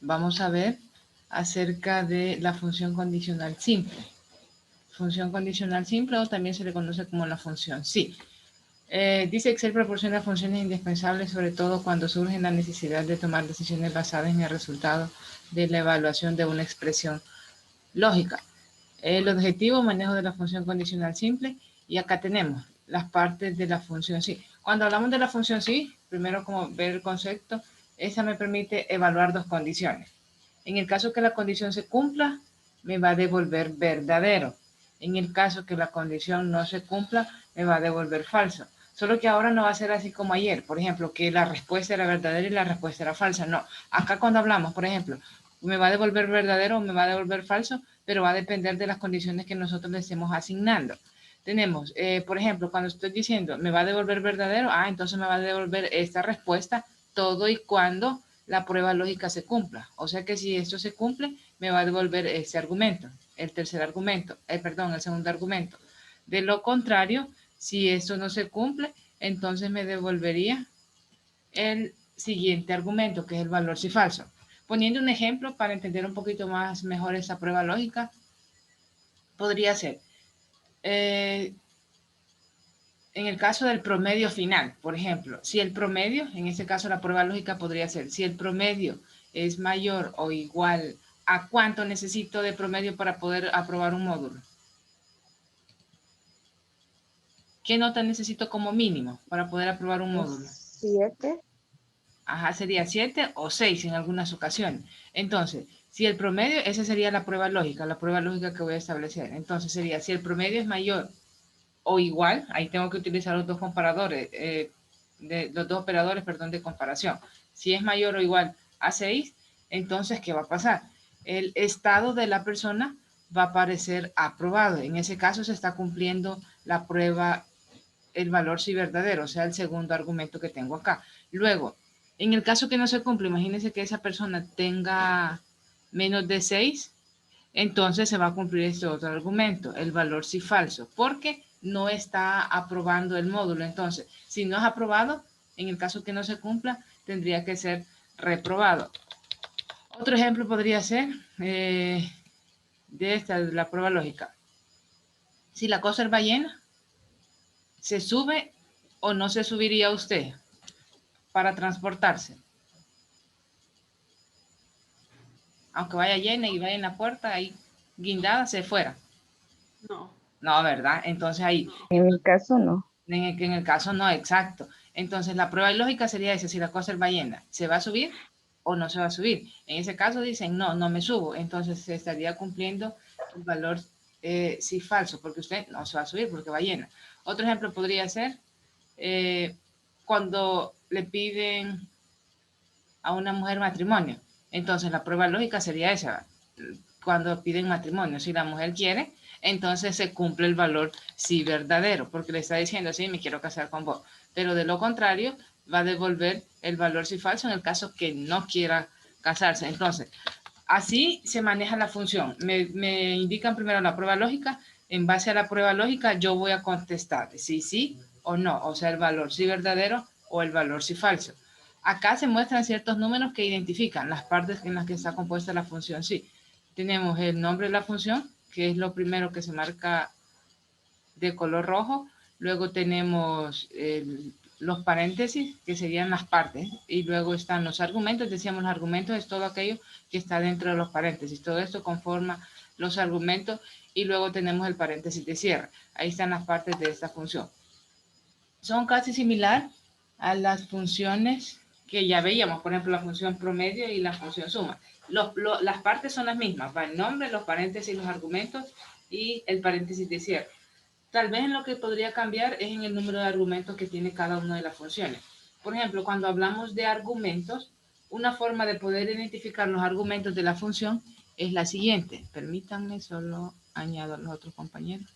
vamos a ver acerca de la función condicional simple. Función condicional simple o también se le conoce como la función sí. Dice Excel proporciona funciones indispensables, sobre todo cuando surge la necesidad de tomar decisiones basadas en el resultado de la evaluación de una expresión lógica. El objetivo, manejo de la función condicional simple, y acá tenemos las partes de la función sí. Cuando hablamos de la función sí, primero como ver el concepto, esa me permite evaluar dos condiciones. En el caso que la condición se cumpla, me va a devolver verdadero. En el caso que la condición no se cumpla, me va a devolver falso. Solo que ahora no va a ser así como ayer, por ejemplo, que la respuesta era verdadera y la respuesta era falsa. No, acá cuando hablamos, por ejemplo, me va a devolver verdadero o me va a devolver falso, pero va a depender de las condiciones que nosotros le estemos asignando. Tenemos, por ejemplo, cuando estoy diciendo me va a devolver verdadero, entonces me va a devolver esta respuesta todo y cuando la prueba lógica se cumpla. O sea que si esto se cumple, me va a devolver este argumento, el tercer argumento, el segundo argumento. De lo contrario, si esto no se cumple, entonces me devolvería el siguiente argumento, que es el valor si falso. Poniendo un ejemplo para entender un poquito más mejor esta prueba lógica, podría ser, en el caso del promedio final, por ejemplo, si el promedio, en este caso la prueba lógica podría ser, si el promedio es mayor o igual a cuánto necesito de promedio para poder aprobar un módulo. ¿Qué nota necesito como mínimo para poder aprobar un módulo? 7. Ajá, sería 7 o 6 en algunas ocasiones. Entonces, si el promedio, esa sería la prueba lógica que voy a establecer. Entonces sería, si el promedio es mayor o igual, ahí tengo que utilizar los dos comparadores, los dos operadores, perdón, de comparación. Si es mayor o igual a 6, entonces, ¿qué va a pasar? El estado de la persona va a aparecer aprobado. En ese caso se está cumpliendo la prueba, el valor sí verdadero, o sea, el segundo argumento que tengo acá. Luego, en el caso que no se cumple, imagínense que esa persona tenga menos de 6, entonces se va a cumplir este otro argumento, el valor sí falso, porque no está aprobando el módulo. Entonces, si no es aprobado, en el caso que no se cumpla, tendría que ser reprobado. Otro ejemplo podría ser de esta, de la prueba lógica. Si la cosa es ballena, ¿se sube o no se subiría usted para transportarse? Aunque vaya llena y vaya en la puerta, ahí guindada, se fuera. No. No, ¿verdad? Entonces ahí, No. En mi caso, no. en el caso no, exacto. Entonces la prueba lógica sería esa, si la cosa es ballena, ¿se va a subir o no se va a subir? En ese caso dicen, no, no me subo. Entonces se estaría cumpliendo el valor sí falso, porque usted no se va a subir porque ballena. Otro ejemplo podría ser cuando le piden a una mujer matrimonio. Entonces la prueba lógica sería esa, cuando piden matrimonio. Si la mujer quiere, entonces se cumple el valor sí verdadero, porque le está diciendo, sí, me quiero casar con vos. Pero de lo contrario, va a devolver el valor sí falso en el caso que no quiera casarse. Entonces, así se maneja la función. Me indican primero la prueba lógica. En base a la prueba lógica, yo voy a contestar si sí o no, o sea, el valor sí verdadero o el valor sí falso. Acá se muestran ciertos números que identifican las partes en las que está compuesta la función sí. Tenemos el nombre de la función, que es lo primero que se marca de color rojo. Luego tenemos los paréntesis, que serían las partes. Y luego están los argumentos. Decíamos, los argumentos es todo aquello que está dentro de los paréntesis. Todo esto conforma los argumentos. Y luego tenemos el paréntesis de cierre. Ahí están las partes de esta función. Son casi similar a las funciones que ya veíamos, por ejemplo, la función promedio y la función suma. Las partes son las mismas, va el nombre, los paréntesis, los argumentos y el paréntesis de cierre. Tal vez en lo que podría cambiar es en el número de argumentos que tiene cada una de las funciones. Por ejemplo, cuando hablamos de argumentos, una forma de poder identificar los argumentos de la función es la siguiente. Permítanme, solo añado a los otros compañeros.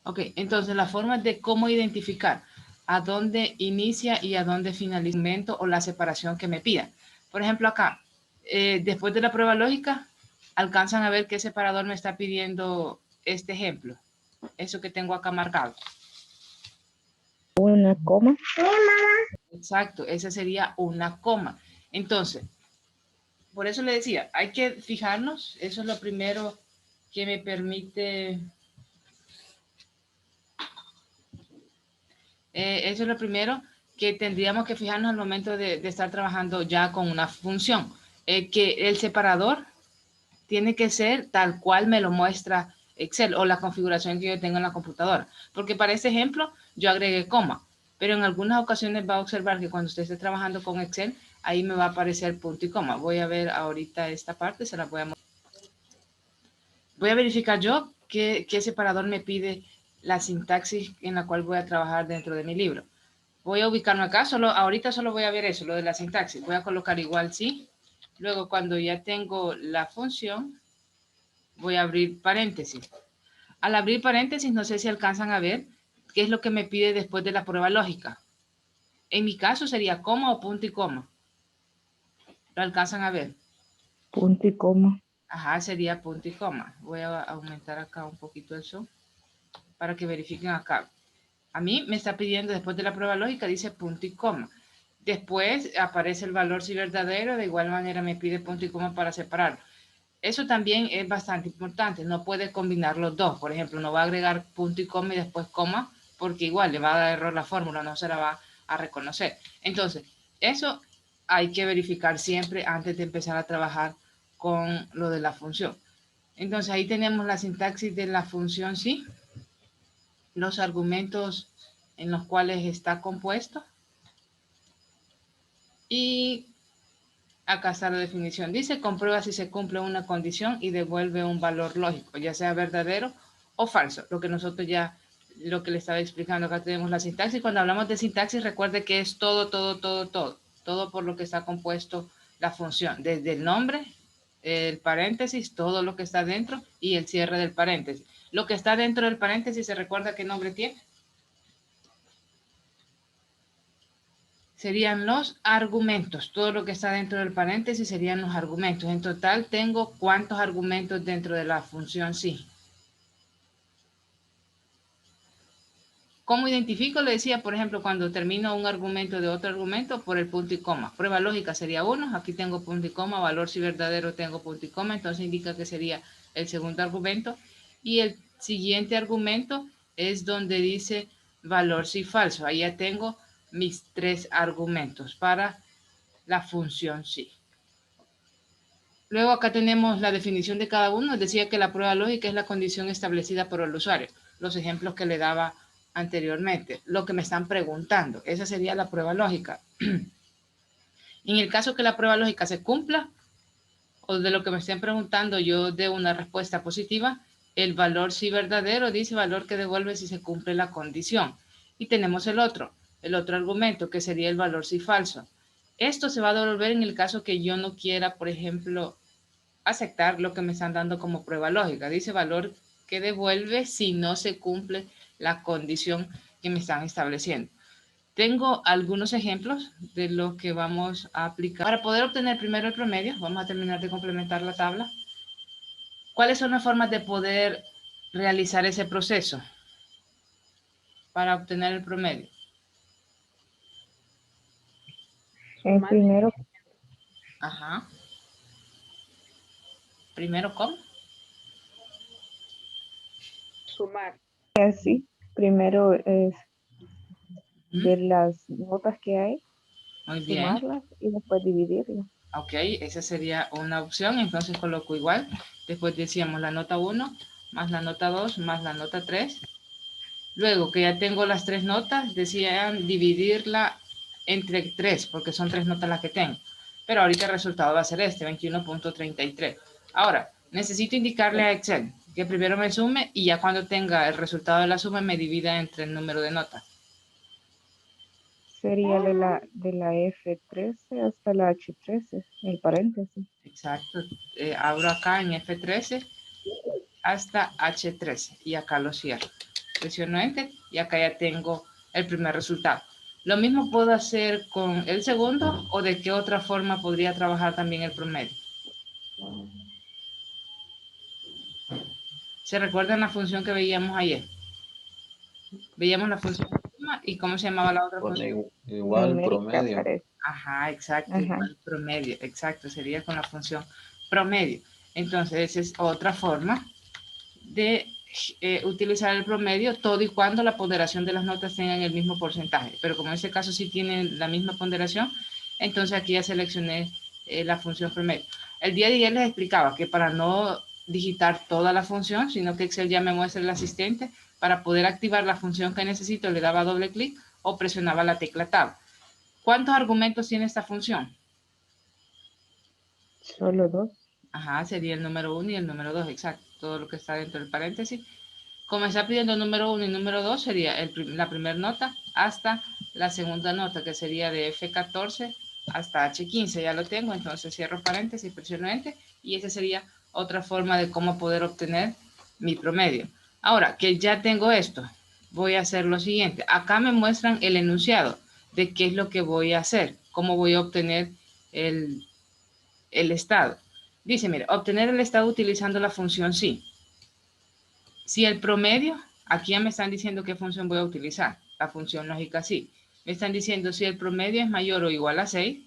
Ok, entonces la forma de cómo identificar a dónde inicia y a dónde finaliza el argumento o la separación que me pida. Por ejemplo, acá, después de la prueba lógica, alcanzan a ver qué separador me está pidiendo este ejemplo. Eso que tengo acá marcado. Una coma. Exacto, esa sería una coma. Entonces, por eso le decía, hay que fijarnos, eso es lo primero que me permite, eso es lo primero que tendríamos que fijarnos al momento de estar trabajando ya con una función, que el separador tiene que ser tal cual me lo muestra Excel o la configuración que yo tengo en la computadora. Porque para este ejemplo yo agregué coma, pero en algunas ocasiones va a observar que cuando usted esté trabajando con Excel, ahí me va a aparecer punto y coma. Voy a ver ahorita esta parte, se la voy a mostrar. Voy a verificar yo qué separador me pide la sintaxis en la cual voy a trabajar dentro de mi libro. Voy a ubicarme acá, ahorita solo voy a ver eso, lo de la sintaxis. Voy a colocar igual sí. Luego cuando ya tengo la función, voy a abrir paréntesis. Al abrir paréntesis, no sé si alcanzan a ver qué es lo que me pide después de la prueba lógica. En mi caso sería coma o punto y coma. ¿Lo alcanzan a ver? Punto y coma. Ajá, sería punto y coma. Voy a aumentar acá un poquito el zoom para que verifiquen acá. A mí me está pidiendo después de la prueba lógica, dice punto y coma. Después aparece el valor si verdadero, de igual manera me pide punto y coma para separar. Eso también es bastante importante, no puede combinar los dos. Por ejemplo, no va a agregar punto y coma y después coma, porque igual le va a dar error la fórmula, no se la va a reconocer. Entonces, eso hay que verificar siempre antes de empezar a trabajar con lo de la función. Entonces, ahí tenemos la sintaxis de la función sí, los argumentos en los cuales está compuesto y acá está la definición. Dice, comprueba si se cumple una condición y devuelve un valor lógico, ya sea verdadero o falso. Lo que nosotros ya, lo que le estaba explicando, acá tenemos la sintaxis. Cuando hablamos de sintaxis, recuerde que es todo por lo que está compuesto la función. Desde el nombre, el paréntesis, todo lo que está dentro y el cierre del paréntesis. Lo que está dentro del paréntesis, ¿se recuerda qué nombre tiene? Serían los argumentos. Todo lo que está dentro del paréntesis serían los argumentos. En total tengo ¿cuántos argumentos dentro de la función sí? ¿Cómo identifico? Le decía, por ejemplo, cuando termino un argumento de otro argumento por el punto y coma. Prueba lógica sería 1. Aquí tengo punto y coma. Valor si verdadero tengo punto y coma. Entonces indica que sería el segundo argumento. Y el siguiente argumento es donde dice valor si falso. Ahí ya tengo mis 3 argumentos para la función sí. Luego acá tenemos la definición de cada uno. Decía que la prueba lógica es la condición establecida por el usuario. Los ejemplos que le daba anteriormente. Lo que me están preguntando. Esa sería la prueba lógica. En el caso que la prueba lógica se cumpla, o de lo que me estén preguntando yo dé una respuesta positiva, el valor si verdadero dice valor que devuelve si se cumple la condición. Y tenemos el otro argumento que sería el valor si falso. Esto se va a devolver en el caso que yo no quiera, por ejemplo, aceptar lo que me están dando como prueba lógica. Dice valor que devuelve si no se cumple la condición que me están estableciendo. Tengo algunos ejemplos de lo que vamos a aplicar. Para poder obtener primero el promedio, vamos a terminar de complementar la tabla. ¿Cuáles son las formas de poder realizar ese proceso para obtener el promedio? Primero, Ajá. Primero, ¿cómo? así. Primero es ¿Mm? ver las notas que hay, Muy bien. sumarlas y después dividirlas. Ok, esa sería una opción, entonces coloco igual. Después decíamos la nota 1 más la nota 2 más la nota 3. Luego que ya tengo las 3 notas, decían dividirla entre 3, porque son 3 notas las que tengo. Pero ahorita el resultado va a ser este, 21.33. Ahora, necesito indicarle a Excel que primero me sume y ya cuando tenga el resultado de la suma me divida entre el número de notas. Sería de la F13 hasta la H13, el paréntesis. Exacto. Abro acá en F13 hasta H13 y acá lo cierro. Presiono Enter y acá ya tengo el primer resultado. Lo mismo puedo hacer con el segundo o de qué otra forma podría trabajar también el promedio. ¿Se recuerdan la función que veíamos ayer? Veíamos la función Ajá, ¿y cómo se llamaba la otra Pone función? igual Numérica promedio. parece. Ajá, exacto, Ajá. igual promedio, exacto, sería con la función promedio. Entonces, esa es otra forma de utilizar el promedio todo y cuando la ponderación de las notas tengan el mismo porcentaje. Pero como en este caso sí tienen la misma ponderación, entonces aquí ya seleccioné la función promedio. El día de ayer les explicaba que para no digitar toda la función, sino que Excel ya me muestra el asistente, para poder activar la función que necesito le daba doble clic o presionaba la tecla Tab. ¿Cuántos argumentos tiene esta función? Solo 2. Ajá, sería el número 1 y el número 2, exacto. Todo lo que está dentro del paréntesis. Como está pidiendo el número 1 y número 2, sería la primera nota hasta la segunda nota, que sería de F14 hasta H15. Ya lo tengo, entonces cierro paréntesis, presiono Enter, y esa sería otra forma de cómo poder obtener mi promedio. Ahora que ya tengo esto, voy a hacer lo siguiente. Acá me muestran el enunciado de qué es lo que voy a hacer, cómo voy a obtener el estado. Dice, mire, obtener el estado utilizando la función sí. Si el promedio, aquí ya me están diciendo qué función voy a utilizar, la función lógica sí. Me están diciendo si el promedio es mayor o igual a 6.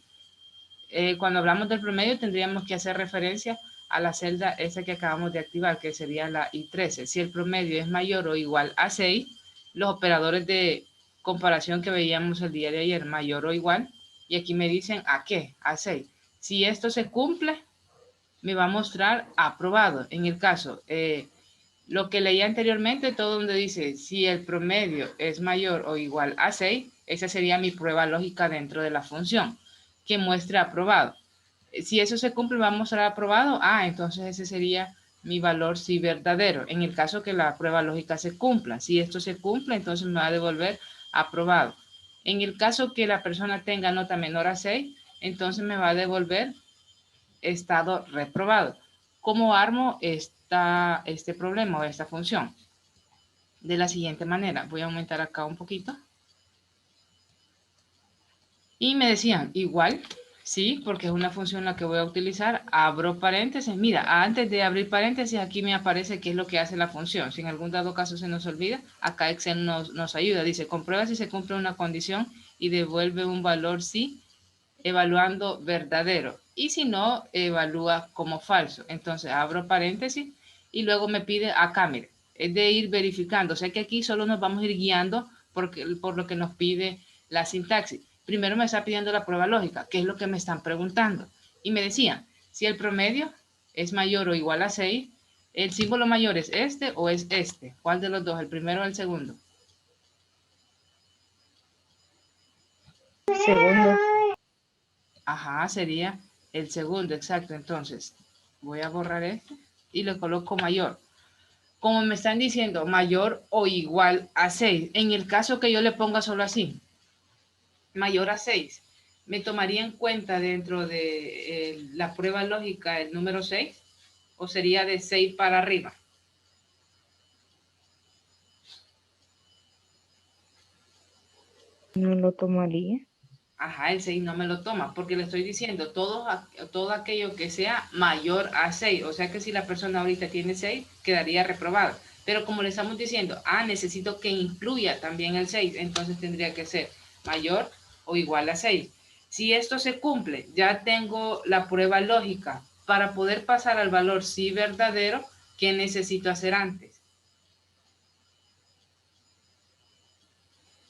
Cuando hablamos del promedio tendríamos que hacer referencia a la celda esa que acabamos de activar, que sería la I13. Si el promedio es mayor o igual a 6, los operadores de comparación que veíamos el día de ayer, mayor o igual, y aquí me dicen a qué, a 6. Si esto se cumple, me va a mostrar aprobado. En el caso, lo que leí anteriormente, todo donde dice si el promedio es mayor o igual a 6, esa sería mi prueba lógica dentro de la función, que muestre aprobado. Si eso se cumple, va a mostrar aprobado. Entonces ese sería mi valor si verdadero. En el caso que la prueba lógica se cumpla. Si esto se cumple, entonces me va a devolver aprobado. En el caso que la persona tenga nota menor a 6, entonces me va a devolver estado reprobado. ¿Cómo armo este problema o esta función? De la siguiente manera. Voy a aumentar acá un poquito. Y me decían, igual, sí, porque es una función la que voy a utilizar. Abro paréntesis. Mira, antes de abrir paréntesis, aquí me aparece qué es lo que hace la función. Si en algún dado caso se nos olvida, acá Excel nos ayuda. Dice, comprueba si se cumple una condición y devuelve un valor sí, evaluando verdadero. Y si no, evalúa como falso. Entonces, abro paréntesis y luego me pide acá, mire, es de ir verificando. O sea que aquí solo nos vamos a ir guiando por lo que nos pide la sintaxis. Primero me está pidiendo la prueba lógica, que es lo que me están preguntando. Y me decían, si el promedio es mayor o igual a 6, ¿el símbolo mayor es este o es este? ¿Cuál de los dos? ¿El primero o el segundo? Segundo. Ajá, sería el segundo, exacto. Entonces, voy a borrar este y le coloco mayor. Como me están diciendo, mayor o igual a 6. En el caso que yo le ponga solo así, mayor a 6, ¿me tomaría en cuenta dentro de la prueba lógica el número 6? ¿O sería de 6 para arriba? No lo tomaría. Ajá, el 6 no me lo toma, porque le estoy diciendo todo aquello que sea mayor a 6. O sea que si la persona ahorita tiene 6, quedaría reprobada. Pero como le estamos diciendo, necesito que incluya también el 6, entonces tendría que ser mayor o igual a 6. Si esto se cumple, ya tengo la prueba lógica. Para poder pasar al valor sí verdadero, ¿qué necesito hacer antes?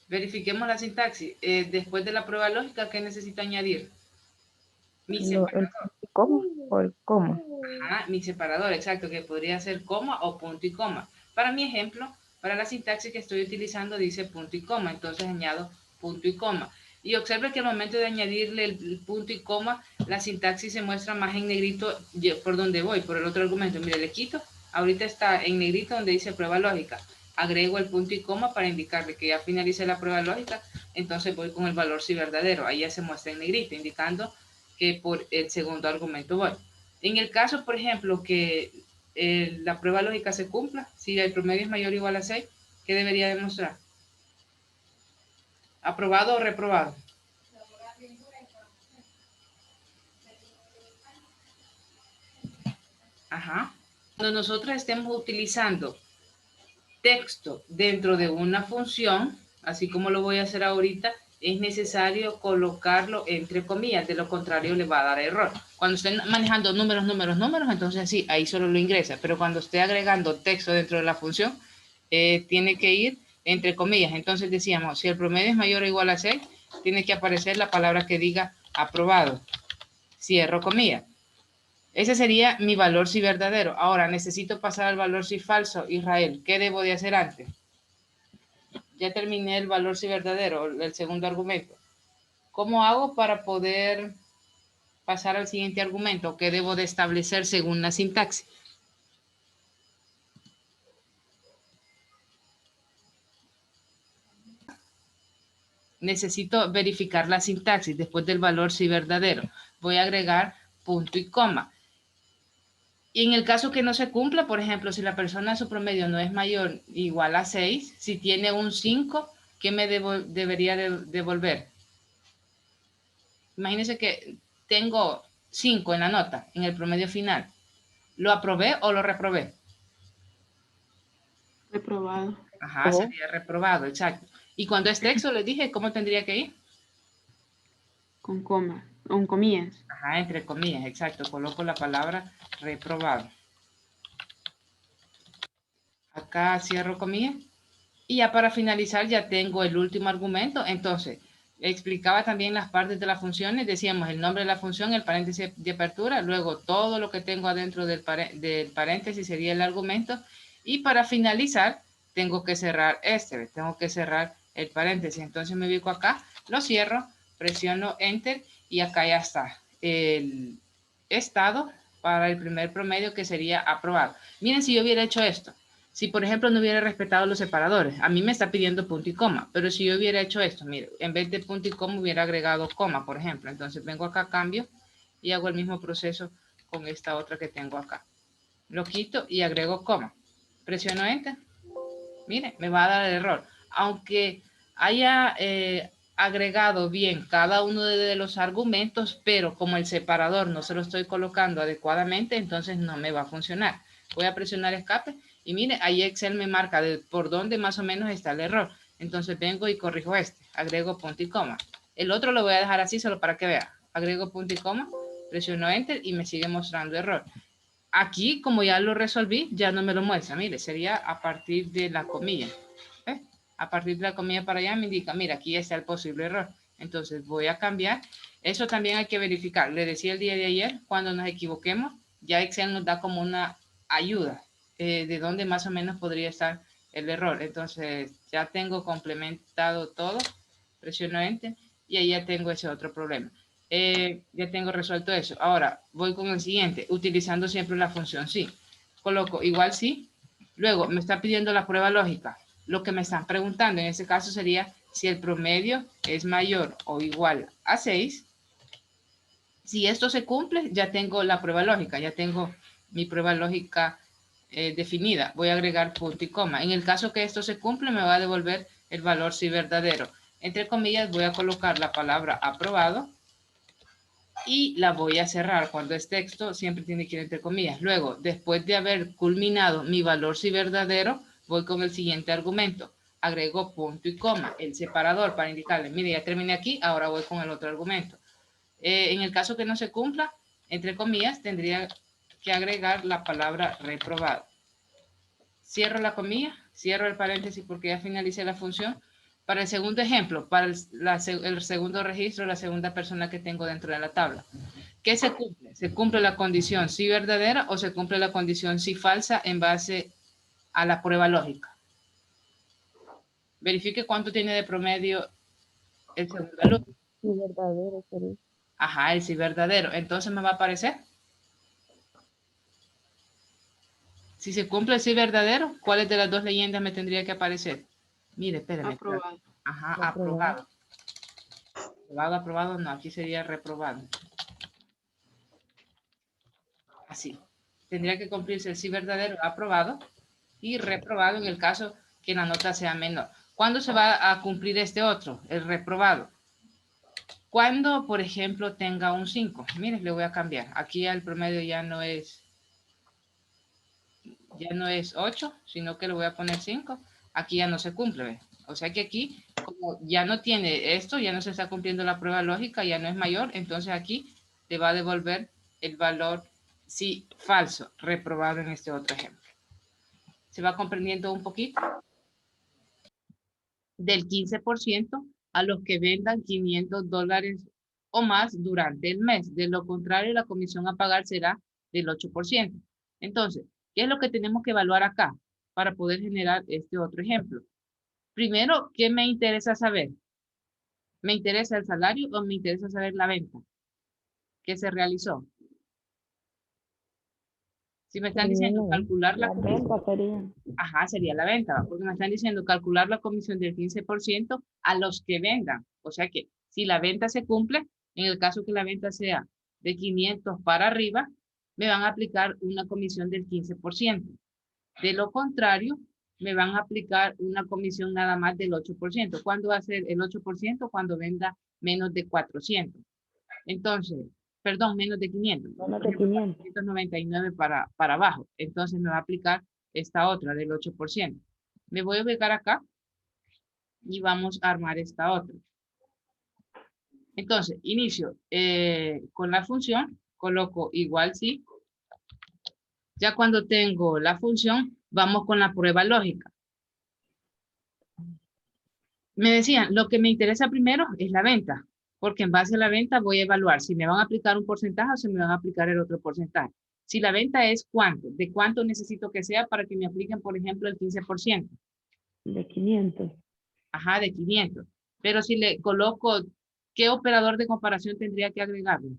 Verifiquemos la sintaxis. Después de la prueba lógica, ¿qué necesito añadir? Mi El separador. punto y coma o el coma. Ajá, mi separador, exacto, que podría ser coma o punto y coma. Para mi ejemplo, para la sintaxis que estoy utilizando dice punto y coma, entonces añado punto y coma. Y observe que al momento de añadirle el punto y coma, la sintaxis se muestra más en negrito por donde voy, por el otro argumento. Mire, le quito, ahorita está en negrito donde dice prueba lógica. Agrego el punto y coma para indicarle que ya finalicé la prueba lógica, entonces voy con el valor si verdadero. Ahí ya se muestra en negrito, indicando que por el segundo argumento voy. En el caso, por ejemplo, que la prueba lógica se cumpla, si el promedio es mayor o igual a 6, ¿qué debería demostrar? ¿Aprobado o reprobado? Ajá. Cuando nosotros estemos utilizando texto dentro de una función, así como lo voy a hacer ahorita, es necesario colocarlo entre comillas, de lo contrario le va a dar error. Cuando estén manejando números, entonces sí, ahí solo lo ingresa, pero cuando esté agregando texto dentro de la función, tiene que ir entre comillas. Entonces decíamos, si el promedio es mayor o igual a 6, tiene que aparecer la palabra que diga aprobado. Cierro comillas. Ese sería mi valor si verdadero. Ahora necesito pasar al valor si falso. Israel, ¿qué debo de hacer antes? Ya terminé el valor si verdadero, el segundo argumento. ¿Cómo hago para poder pasar al siguiente argumento? ¿Qué debo de establecer según la sintaxis? Necesito verificar la sintaxis después del valor si verdadero. Voy a agregar punto y coma. Y en el caso que no se cumpla, por ejemplo, si la persona su promedio no es mayor o igual a 6, si tiene un 5, ¿qué me debería devolver? Imagínense que tengo 5 en la nota, en el promedio final. ¿Lo aprobé o lo reprobé? Reprobado. Ajá, sería reprobado, exacto. Y cuando es texto, les dije, ¿cómo tendría que ir? Con coma, con comillas. Ajá, entre comillas, exacto. Coloco la palabra reprobado. Acá cierro comillas. Y ya para finalizar ya tengo el último argumento. Entonces, explicaba también las partes de las funciones. Decíamos el nombre de la función, el paréntesis de apertura, luego todo lo que tengo adentro del paréntesis sería el argumento. Y para finalizar, tengo que cerrar tengo que cerrar el paréntesis. Entonces me ubico acá, lo cierro, presiono Enter y acá ya está el estado para el primer promedio que sería aprobado. Miren si yo hubiera hecho esto. Si, por ejemplo, no hubiera respetado los separadores, a mí me está pidiendo punto y coma, pero si yo hubiera hecho esto, mire, en vez de punto y coma hubiera agregado coma, por ejemplo. Entonces vengo acá, cambio y hago el mismo proceso con esta otra que tengo acá. Lo quito y agrego coma. Presiono Enter. Mire, me va a dar el error. Aunque haya agregado bien cada uno de los argumentos, pero como el separador no se lo estoy colocando adecuadamente, entonces no me va a funcionar. Voy a presionar escape y mire, ahí Excel me marca por dónde más o menos está el error. Entonces vengo y corrijo agrego punto y coma. El otro lo voy a dejar así solo para que vea. Agrego punto y coma, presiono Enter y me sigue mostrando error. Aquí, como ya lo resolví, ya no me lo muestra. Mire, sería a partir de la comilla. ¿Eh? A partir de la comilla para allá me indica, mira, aquí está el posible error. Entonces voy a cambiar. Eso también hay que verificar. Le decía el día de ayer, cuando nos equivoquemos, ya Excel nos da como una ayuda de dónde más o menos podría estar el error. Entonces ya tengo complementado todo. Presiono Enter y ahí ya tengo ese otro problema. Ya tengo resuelto eso. Ahora voy con el siguiente, utilizando siempre la función sí. Coloco igual sí. Luego me está pidiendo la prueba lógica. Lo que me están preguntando en ese caso sería si el promedio es mayor o igual a 6. Si esto se cumple, ya tengo la prueba lógica, ya tengo mi prueba lógica definida. Voy a agregar punto y coma. En el caso que esto se cumple, me va a devolver el valor si verdadero. Entre comillas, voy a colocar la palabra aprobado y la voy a cerrar. Cuando es texto, siempre tiene que ir entre comillas. Luego, después de haber culminado mi valor si verdadero, voy con el siguiente argumento. Agrego punto y coma, el separador para indicarle, mire, ya terminé aquí, ahora voy con el otro argumento. En el caso que no se cumpla, entre comillas, tendría que agregar la palabra reprobado. Cierro la comilla, cierro el paréntesis porque ya finalicé la función. Para el segundo ejemplo, para el segundo registro, la segunda persona que tengo dentro de la tabla. ¿Qué se cumple? ¿Se cumple la condición sí verdadera o se cumple la condición sí falsa en base a la prueba lógica? Verifique cuánto tiene de promedio el segundo alumno. Sí, verdadero sería. Ajá, el sí verdadero. Entonces me va a aparecer. Si se cumple el sí verdadero, ¿cuáles de las dos leyendas me tendría que aparecer? Mire, espérame. Aprobado. Ajá, aprobado. Aprobado, no, aquí sería reprobado. Así. Tendría que cumplirse el sí verdadero, aprobado, y reprobado en el caso que la nota sea menor. ¿Cuándo se va a cumplir este otro, el reprobado? Cuando, por ejemplo, tenga un 5. Miren, le voy a cambiar. Aquí el promedio ya no es 8, sino que le voy a poner 5. Aquí ya no se cumple, ¿ve? O sea que aquí, como ya no tiene esto, ya no se está cumpliendo la prueba lógica, ya no es mayor, entonces aquí te va a devolver el valor, sí, falso, reprobado en este otro ejemplo. ¿Se va comprendiendo un poquito? Del 15% a los que vendan $500 o más durante el mes. De lo contrario, la comisión a pagar será del 8%. Entonces, ¿qué es lo que tenemos que evaluar acá para poder generar este otro ejemplo? Primero, ¿qué me interesa saber? ¿Me interesa el salario o me interesa saber la venta que se realizó? Si me están Sería diciendo calcular la La comisión, venta sería. ajá, sería la venta, ¿va? Porque me están diciendo calcular la comisión del 15% a los que vendan. O sea que si la venta se cumple, en el caso que la venta sea de 500 para arriba, me van a aplicar una comisión del 15%. De lo contrario, me van a aplicar una comisión nada más del 8%. ¿Cuándo va a ser el 8%? Cuando venda menos de 400. Entonces, perdón, menos de 500. Menos Por de ejemplo, 500. 499 para abajo. Entonces me va a aplicar esta otra del 8%. Me voy a ubicar acá y vamos a armar esta otra. Entonces, inicio con la función, coloco igual sí. Ya cuando tengo la función, vamos con la prueba lógica. Me decían, lo que me interesa primero es la venta, porque en base a la venta voy a evaluar si me van a aplicar un porcentaje o si me van a aplicar el otro porcentaje. Si la venta es cuánto, de cuánto necesito que sea para que me apliquen, por ejemplo, el 15%. De 500. Ajá, de 500. Pero si le coloco, ¿qué operador de comparación tendría que agregarle?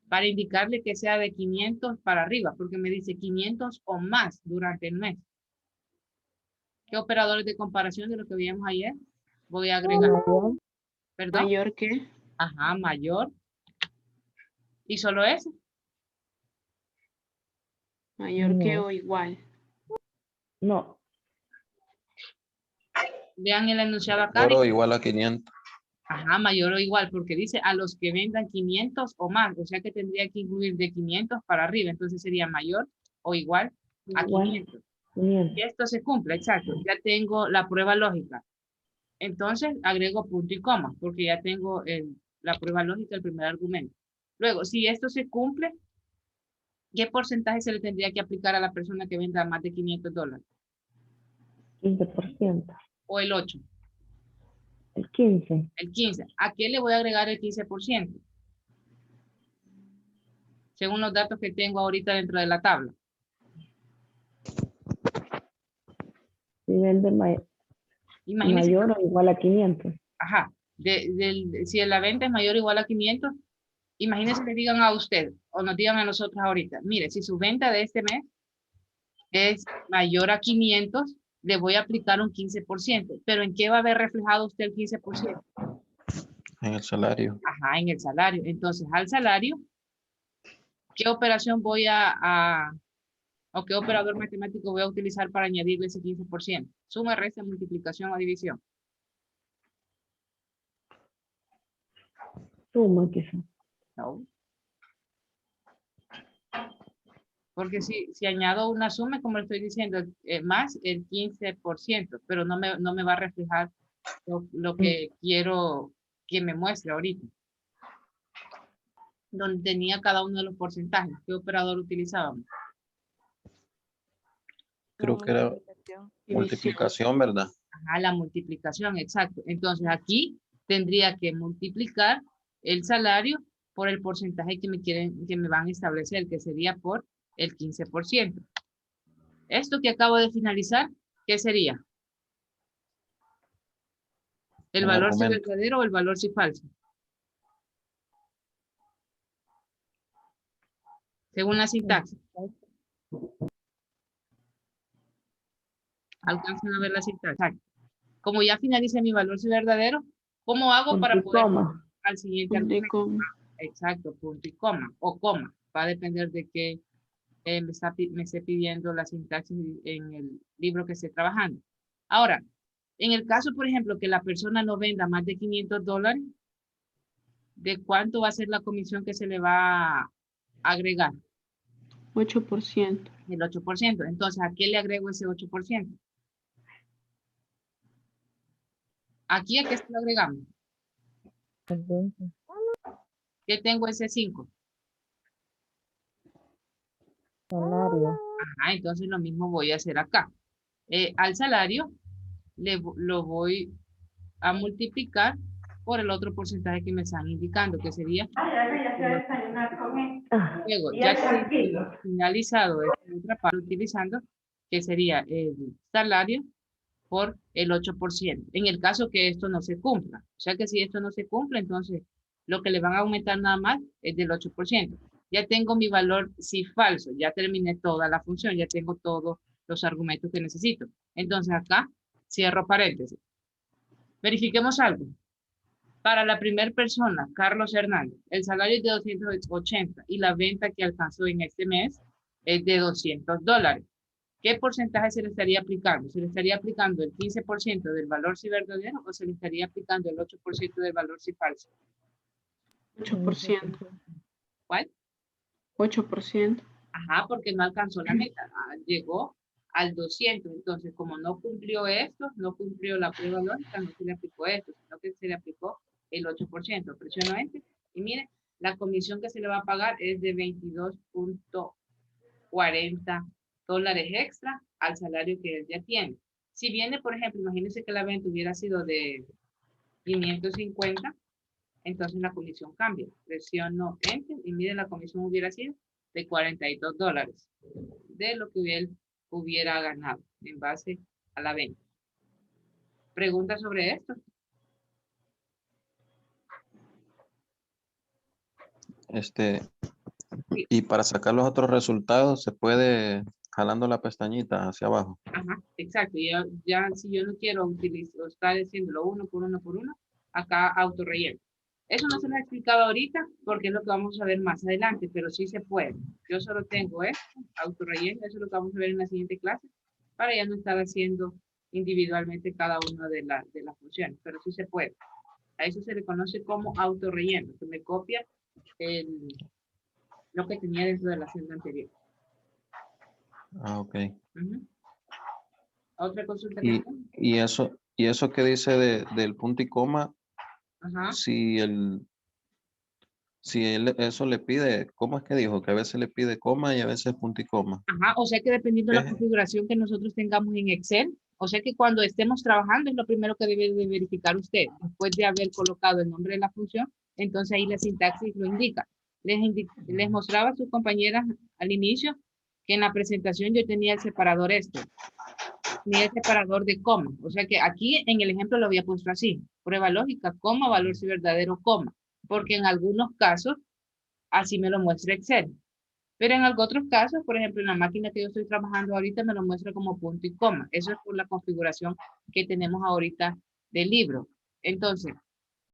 Para indicarle que sea de 500 para arriba, porque me dice 500 o más durante el mes. ¿Qué operadores de comparación de lo que vimos ayer? Voy a agregar, Mayor. perdón, Mayor que. ajá, mayor. ¿Y solo ese? Mayor que No. o igual. No. Vean el enunciado acá. Oro igual a 500. Ajá, mayor o igual, porque dice a los que vendan 500 o más. O sea que tendría que incluir de 500 para arriba. Entonces sería mayor o igual a Igual. 500. 500. Y esto se cumple, exacto. Ya tengo la prueba lógica. Entonces agrego punto y coma, porque ya tengo la prueba lógica, el primer argumento. Luego, si esto se cumple, ¿qué porcentaje se le tendría que aplicar a la persona que venda más de $500? 15%. ¿O el 8? El 15. El 15. ¿A qué le voy a agregar el 15%? Según los datos que tengo ahorita dentro de la tabla. Si vende Imagínense, mayor o igual a 500. ajá, si la venta es mayor o igual a 500, imagínense que digan a usted o nos digan a nosotros ahorita, mire, si su venta de este mes es mayor a 500, le voy a aplicar un 15%. ¿Pero en qué va a haber reflejado usted el 15%? En el salario. Ajá, en el salario. Entonces, al salario, ¿qué operación o qué operador matemático voy a utilizar para añadirle ese 15%? Suma, resta, multiplicación o división. Suma quizá. No. Porque si añado una suma, como le estoy diciendo, más el 15%, pero no me va a reflejar lo que quiero que me muestre ahorita. Donde tenía cada uno de los porcentajes. ¿Qué operador utilizábamos? Creo que era multiplicación, ¿verdad? Ajá, la multiplicación, exacto. Entonces aquí tendría que multiplicar el salario por el porcentaje que me van a establecer, que sería por el 15%. Esto que acabo de finalizar, ¿qué sería? ¿El Un valor si argumento. verdadero o el valor si falso? Según la sintaxis. Alcanzan a ver la sintaxis. Como ya finalicé mi valor si verdadero, ¿cómo hago para Punto y poder coma. pasar al siguiente Punto y argumento? coma. Exacto, punto y coma o coma. Va a depender de qué me esté pidiendo la sintaxis en el libro que esté trabajando. Ahora, en el caso, por ejemplo, que la persona no venda más de $500, ¿de cuánto va a ser la comisión que se le va a agregar? 8%. El 8%. Entonces, ¿a qué le agrego ese 8%? Aquí a qué se lo agregamos. El 20. ¿Qué tengo ese 5? Salario. Ajá, entonces lo mismo voy a hacer acá. Al salario lo voy a multiplicar por el otro porcentaje que me están indicando, que sería. Luego, ya que he finalizado esta otra parte utilizando, que sería el salario por el 8%. En el caso que esto no se cumpla. O sea que si esto no se cumple, entonces lo que le van a aumentar nada más es del 8%. Ya tengo mi valor si falso, ya terminé toda la función, ya tengo todos los argumentos que necesito. Entonces acá cierro paréntesis. Verifiquemos algo. Para la primera persona, Carlos Hernández, el salario es de 280 y la venta que alcanzó en este mes es de $200. ¿Qué porcentaje se le estaría aplicando? ¿Se le estaría aplicando el 15% del valor si verdadero o se le estaría aplicando el 8% del valor si falso? 8%. ¿Cuál? 8%. Ajá, porque no alcanzó la meta. Llegó al 200. Entonces, como no cumplió esto, no cumplió la prueba lógica, no se le aplicó esto, sino que se le aplicó el 8%. Presiono Enter. Y mire, la comisión que se le va a pagar es de $22.40 extra al salario que él ya tiene. Si viene, por ejemplo, imagínense que la venta hubiera sido de 550, entonces la comisión cambia. Presiono Enter y miren, la comisión hubiera sido de $42 de lo que él hubiera ganado en base a la venta. ¿Preguntas sobre esto? Y para sacar los otros resultados se puede jalando la pestañita hacia abajo. Ajá, exacto. Y ya si yo no quiero utilizar, estar haciéndolo uno por uno, acá autorrelleno. Eso no se lo he explicado ahorita porque es lo que vamos a ver más adelante, pero sí se puede. Yo solo tengo esto, autorrelleno, eso es lo que vamos a ver en la siguiente clase, para ya no estar haciendo individualmente cada una de las funciones, pero sí se puede. A eso se le conoce como autorrelleno, que me copia lo que tenía dentro de la celda anterior. Ah, ok. Otra consulta. Y eso que dice del punto y coma, Ajá. si él eso le pide, ¿cómo es que dijo? Que a veces le pide coma y a veces punto y coma. Ajá, o sea que dependiendo de la configuración que nosotros tengamos en Excel, o sea que cuando estemos trabajando es lo primero que debe de verificar usted. Después de haber colocado el nombre de la función, entonces ahí la sintaxis lo indica. Les mostraba a sus compañeras al inicio que en la presentación yo tenía el separador tenía el separador de coma. O sea que aquí en el ejemplo lo había puesto así. Prueba lógica, coma, valor si verdadero, coma. Porque en algunos casos así me lo muestra Excel. Pero en otros casos, por ejemplo, en la máquina que yo estoy trabajando ahorita me lo muestra como punto y coma. Eso es por la configuración que tenemos ahorita del libro. Entonces,